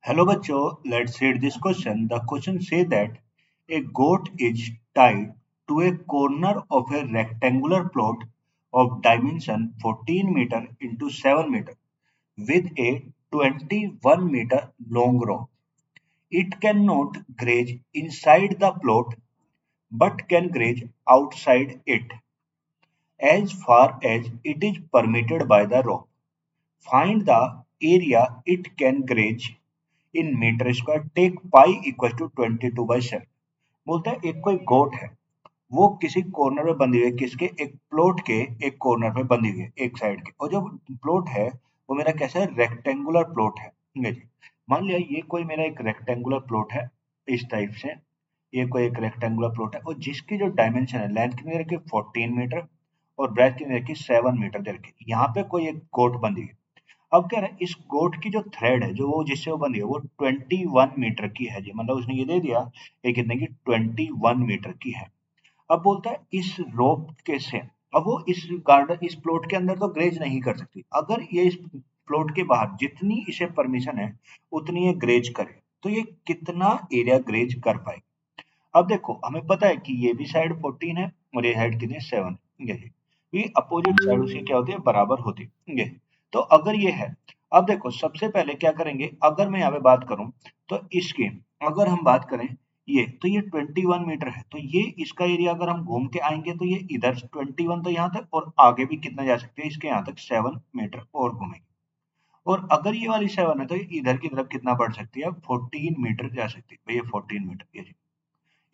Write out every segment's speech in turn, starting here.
Hello bachcho, let's read this question. The question says that a goat is tied to a corner of a rectangular plot of dimension 14 meter into 7 meter with a 21 meter long rope. It cannot graze inside the plot but can graze outside it as far as it is permitted by the rope. Find the area it can graze in metre square take pi equal to 22/7। बोलता है एक कोई गोट है, वो किसी corner में बंधी हुई है, किसके एक प्लॉट के एक कॉर्नर में बंधी हुई है एक साइड के, और जो प्लॉट है वो मेरा कैसा है, रेक्टेंगुलर प्लॉट है। ठीक है जी, मान लिया ये कोई मेरा एक रेक्टेंगुलर प्लॉट है इस टाइप से, ये कोई एक रेक्टेंगुलर प्लॉट है और जिसकी जो डायमेंशन है, लेंथ कितनी रखी 14 मीटर और ब्रेथ कितनी रखी 7 मीटर दे रखी। यहाँ पे कोई एक गोट बंधी है। अब कह रहा है इस गोट की जो थ्रेड है, जो वो जिससे वो बंधी है, वो 21 मीटर की है जी, मतलब उसने ये दे दिया ये कितने की 21 मीटर की है। अब बोलता है इस रोप के से, अब वो इस गार्डन इस प्लॉट के अंदर तो ग्रेज नहीं कर सकती, अगर ये इस प्लॉट के बाहर जितनी इसे परमिशन है उतनी ये ग्रेज करे तो ये कितना एरिया ग्रेज कर पाएगी। अब देखो हमें पता है कि ये भी साइड 14 है और ये साइड कितनी 7 है, ये अपोजिट साइड उसकी क्या होती है, बराबर होती है। तो अगर ये है, अब देखो सबसे पहले क्या करेंगे, अगर मैं यहाँ पे बात करूं तो इसकी, अगर हम बात करें ये, तो ये 21 मीटर है, तो ये इसका एरिया अगर हम घूम के आएंगे तो ये इधर 21 तो यहाँ तक और आगे भी कितना जा सकते हैं, इसके यहाँ तक 7 मीटर और घूमेंगे। और अगर ये वाली 7 है तो ये इधर की तरफ कितना बढ़ सकती है, 14 मीटर जा सकती है। भैया 14 मीटर ये,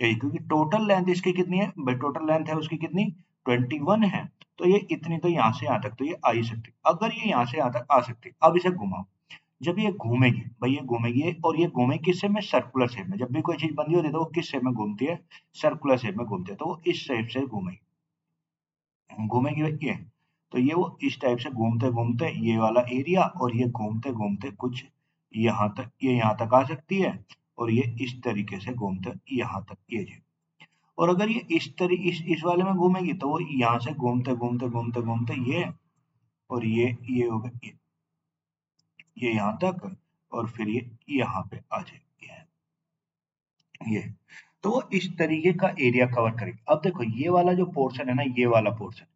यही क्योंकि टोटल लेंथ इसकी कितनी है भाई, टोटल लेंथ है उसकी कितनी 21 है, तो ये इतनी तो यहाँ से यहाँ तक तो ये आ ही सकती है। अगर ये यहाँ से यहाँ तक आ सकती है, अब इसे घुमाओ, जब ये घूमेगी भाई, ये घूमेगी और ये घूमेगी किस शेप में, सर्कुलर शेप में। जब भी कोई चीज बंधी होती है तो वो किस शेप में घूमती है, सर्कुलर शेप में घूमती है, तो वो इस शेप से घूमेगी, घूमेगी भाई ये। तो ये वो इस टाइप से घूमते घूमते ये वाला एरिया, और ये घूमते घूमते कुछ यहाँ तक, ये यहाँ तक आ सकती है, और ये इस तरीके से घूमते यहाँ तक ये जी। और अगर ये इस वाले में घूमेगी तो वो यहाँ से घूमते घूमते घूमते घूमते ये, और ये होगा ये यहाँ तक, और फिर ये यहाँ पे आ जाएगी ये। तो वो इस तरीके का एरिया कवर करेगी। अब देखो ये वाला जो पोर्शन है ना, ये वाला पोर्शन,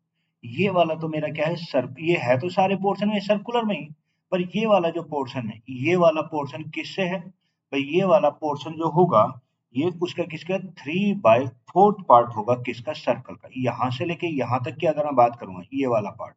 ये वाला तो मेरा क्या है, सर ये है तो सारे पोर्शन में सर्कुलर में ही, पर ये वाला जो पोर्शन है, ये वाला पोर्शन किससे है भाई, ये वाला पोर्शन जो होगा ये उसका किसका 3/4 पार्ट होगा, किसका, सर्कल का। यहाँ से लेके यहाँ तक की अगर मैं बात करूंगा ये वाला पार्ट,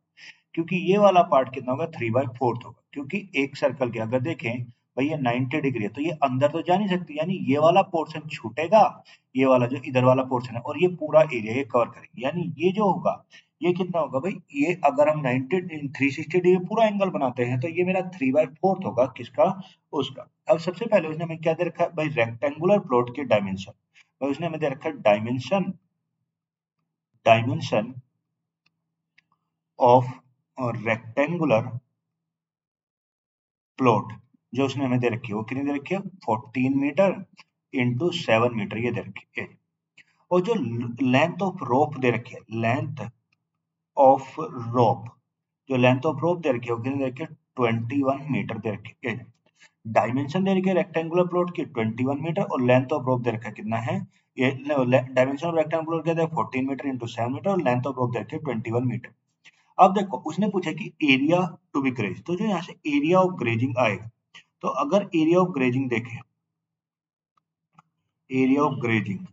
क्योंकि ये वाला पार्ट कितना होगा 3/4 होगा, क्योंकि एक सर्कल के अगर देखें भाई ये 90 डिग्री है तो ये अंदर तो जा नहीं सकती, यानी ये वाला पोर्शन छूटेगा, ये वाला जो इधर वाला पोर्शन है, और ये पूरा एरिया ये कवर करेगी, यानी ये जो होगा ये कितना होगा भाई, ये अगर हम 90 360 डिग्री पूरा एंगल बनाते हैं तो ये मेरा 3/4 होगा, किसका, उसका। अब सबसे पहले उसने हमें क्या दे रखा है भाई, रेक्टेंगुलर प्लॉट के डायमेंशन, भाई उसने हमें दे रखा है dimension, dimension of rectangular plot जो उसने हमें दे रखी है वो कितनी दे रखी है, 14 मीटर इंटू 7 मीटर ये दे रखी है। और जो लेंथ ऑफ रोप दे रखी है, लेंथ ऑफ रोप, जो लेंथ ऑफ रोप दे रखी है वो कितनी दे रखी है, 21 मीटर दे रखी है। डायमेंशन दे रखी है रेक्टेंगुलर प्लॉट की 21 मीटर, और लेंथ ऑफ रोप दे रखा है कितना है, ये डायमेंशन ऑफ रेक्टेंगुलर प्लॉट क्या है 14 मीटर इंटू 7 मीटर, और लेंथ ऑफ रोप दे रखी है 21 मीटर। अब देखो उसने पूछा कि एरिया टू बी ग्रेज, तो जो यहाँ से एरिया ऑफ ग्रेजिंग आएगा, तो अगर एरिया ऑफ ग्रेजिंग देखें, एरिया ऑफ ग्रेजिंग,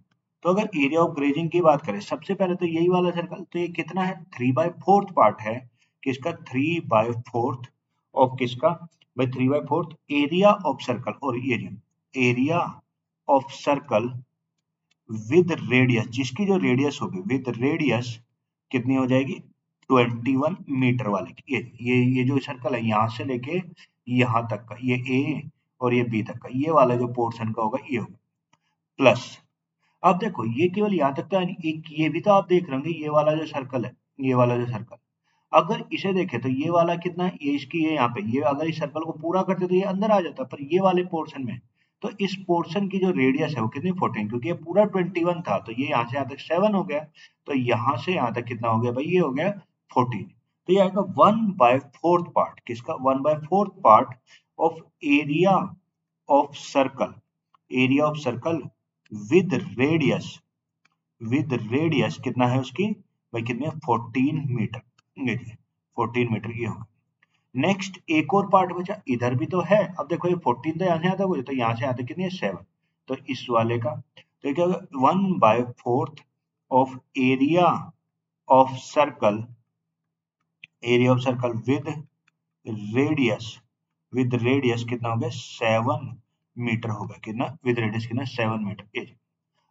तो अगर एरिया ऑफ ग्रेजिंग की बात करें, सबसे पहले तो यही वाला सर्कल, तो ये कितना है 3/4 पार्ट है, किसका 3/4 ऑफ किसका भाई 3/4 एरिया ऑफ सर्कल, और area of circle with radius, जिसकी जो रेडियस होगी विद रेडियस कितनी हो जाएगी 21 मीटर वाले की, ये जो सर्कल है यहाँ से लेके यहाँ तक का, ये ए और ये बी तक का, ये वाला जो पोर्शन का होगा ये होगा प्लस। अब देखो ये केवल यहाँ तक का नहीं, एक ये भी तो आप देख रहे होंगे, ये वाला जो सर्कल है, ये वाला जो सर्कल, अगर इसे देखें तो ये वाला कितना है, ये इसकी ये यहाँ पे, ये अगर इस सर्कल को पूरा करते तो ये अंदर आ जाता, पर ये वाले पोर्शन में, तो इस पोर्शन की जो रेडियस है वो कितनी 14, क्योंकि ये पूरा 21 था, तो ये यहाँ से यहाँ तक 7 हो गया, तो यहाँ से यहाँ तक कितना हो गया भाई, ये हो गया 14। तो ये आएगा 1/4 पार्ट, किसका 1/4 part of area of circle, area of circle with radius, with radius कितना है उसकी भाई, कितनी है 14 मीटर, ये 14 मीटर ये होगा। नेक्स्ट एक और पार्ट बचा, इधर भी तो है। अब देखो ये 14 तो यहाँ से आता है, तो यहाँ से आता कितनी है 7, तो इस वाले का तो क्या होगा 1/4 of area of circle, area of circle radius with radius कितना हो गया 7 मीटर होगा, कितना विद रेडियस कितना 7 मीटर।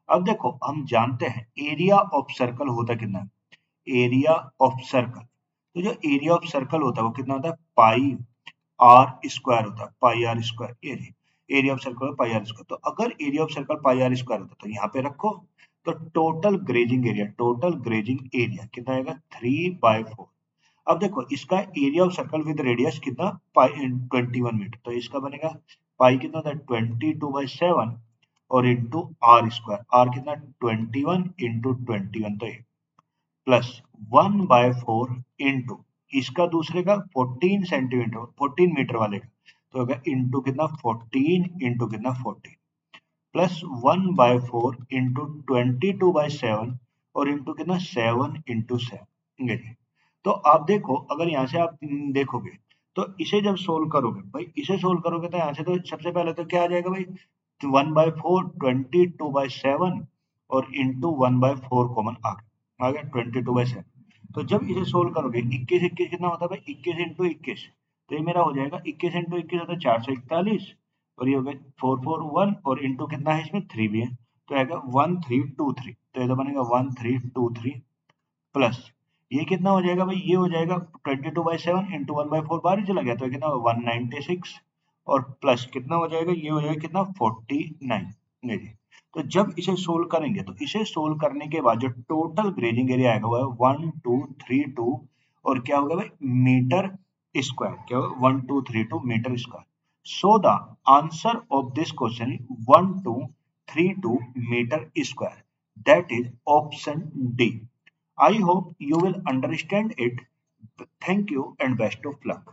अब देखो हम जानते हैं एरिया ऑफ सर्कल होता कितना, एरिया ऑफ सर्कल, तो जो एरिया ऑफ सर्कल होता है वो कितना होता है पाई आर स्क्वायर होता है, pi R square, area of circle pi R square. तो अगर area of circle pi R square होता है तो यहाँ पे रखो, तो total grazing area, total grazing area कितना आएगा 3/4। अब देखो इसका area of circle with radius कितना पाई 21 मीटर, तो इसका बनेगा पाई कितना होता है 22/7 और इंटू आर स्क्वायर, आर कितना 21 इंटू 21, तो प्लस 1/4 इंटू इसका दूसरे का 14 सेंटीमीटर 14 मीटर वाले का, तो होगा इंटू कितना 14 इंटू कितना 14 प्लस 1/4 इंटू 22/7 और इंटू कितना 7 इंटू 7। तो आप देखो अगर यहाँ से आप देखोगे तो इसे जब सोल्व करोगे भाई, इसे सोल्व करोगे तो यहाँ से तो सबसे पहले तो क्या आ जाएगा भाई 1/4 22/7 और इंटू 1/4 कॉमन आ गया 22/7। तो जब इसे सोल्व करोगे 21 21 कितना होता है भाई 21 इंटू 21, तो ये मेरा हो जाएगा 21 इंटू 21 होता है 441 और ये हो गया 441 और इंटू कितना है इसमें 3 भी है, तो आएगा 1323, तो ये तो बनेगा 1323 प्लस ये कितना हो जाएगा भाई, ये हो जाएगा 22/7 इंटू 1/4 बाहर ही चला गया, तो कितना 196 और प्लस कितना हो जाएगा, ये हो जाएगा कितना 49। देखिए तो जब इसे सोल्व करेंगे तो इसे सोल्व करने के बाद जो टोटल ग्रेजिंग एरिया आएगा वो है 1232 और क्या होगा भाई मीटर स्क्वायर, क्या होगा 1232 metre square. So the answer of this question 1232 metre square, that is option D. I hope you will understand it. Thank you and best of luck.